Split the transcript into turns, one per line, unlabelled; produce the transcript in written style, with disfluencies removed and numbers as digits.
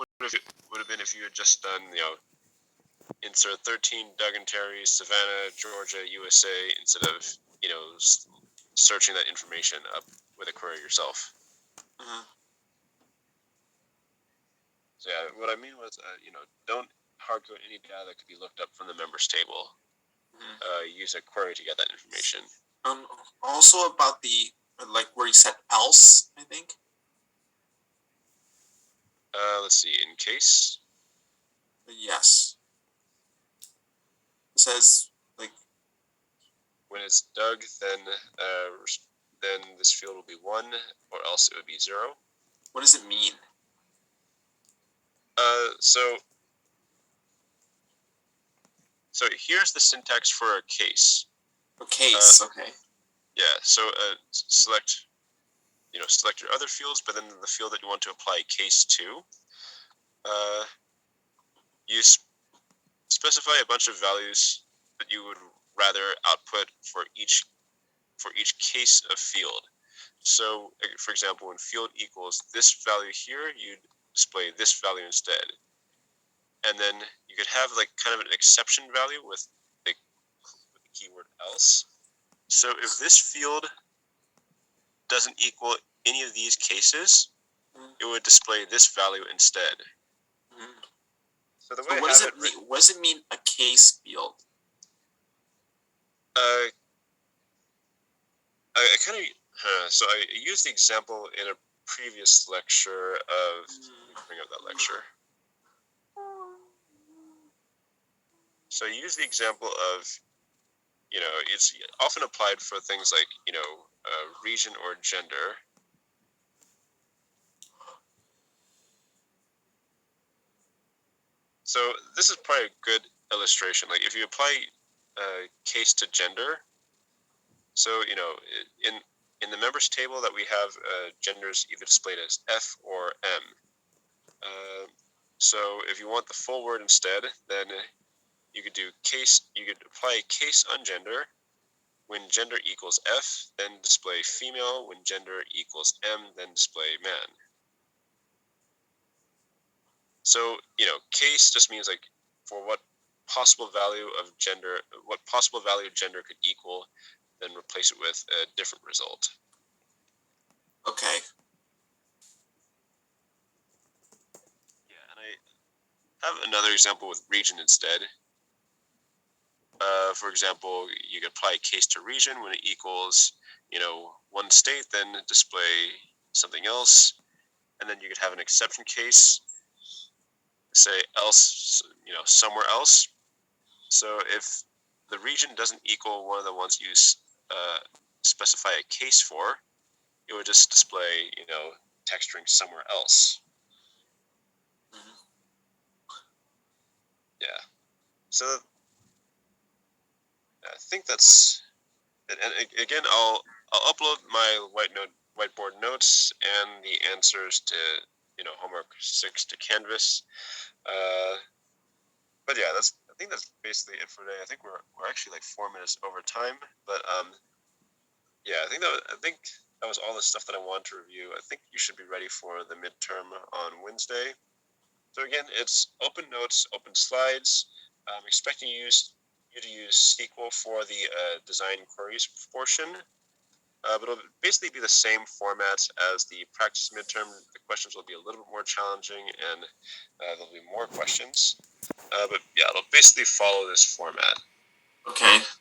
would have been if you had just done, insert 13 Doug and Terry, Savannah, Georgia, USA, instead of, searching that information up with a query yourself.
Mm-hmm.
So yeah, what I mean was, don't hardcode any data that could be looked up from the members table.
Mm-hmm.
Use a query to get that information.
Also about the, where you said else, I think.
Let's see, in case.
Yes. It says,
when it's Doug, then this field will be 1, or else it would be 0.
What does it mean?
So here's the syntax for a case.
A case, okay.
Yeah, so select your other fields, but then the field that you want to apply case to, you specify a bunch of values that you would rather output for each case of field. So, for example, when field equals this value here, you display this value instead. And then you could have kind of an exception value with the keyword else. So if this field doesn't equal any of these cases, it would display this value instead.
Mm-hmm.
So the way
what does it mean, a case field?
So I used the example in a previous lecture of. Let me bring up that lecture. So I use the example of, it's often applied for things like, region or gender. So this is probably a good illustration. Like if you apply case to gender, so, in the members table that we have, genders either displayed as F or M. So if you want the full word instead, then you could do case. You could apply case on gender. When gender equals F, then display female. When gender equals M, then display man. So, case just means for what possible value gender could equal, then replace it with a different result.
Okay.
Yeah, and I have another example with region instead. For example, you could apply case to region when it equals, one state, then display something else. And then you could have an exception case, say else, somewhere else. So if the region doesn't equal one of the ones you specify a case for, it would just display, text string somewhere else.
Mm-hmm.
Yeah. So I think that's it. And again, I'll upload my whiteboard notes and the answers to homework 6 to Canvas. But yeah, I think that's basically it for today. I think we're actually 4 minutes over time, but yeah, I think that was all the stuff that I wanted to review. I think you should be ready for the midterm on Wednesday. So again, it's open notes, open slides. I'm expecting you to use SQL for the design queries portion. But it'll basically be the same format as the practice midterm. The questions will be a little bit more challenging, and there'll be more questions. But yeah, it'll basically follow this format.
Okay.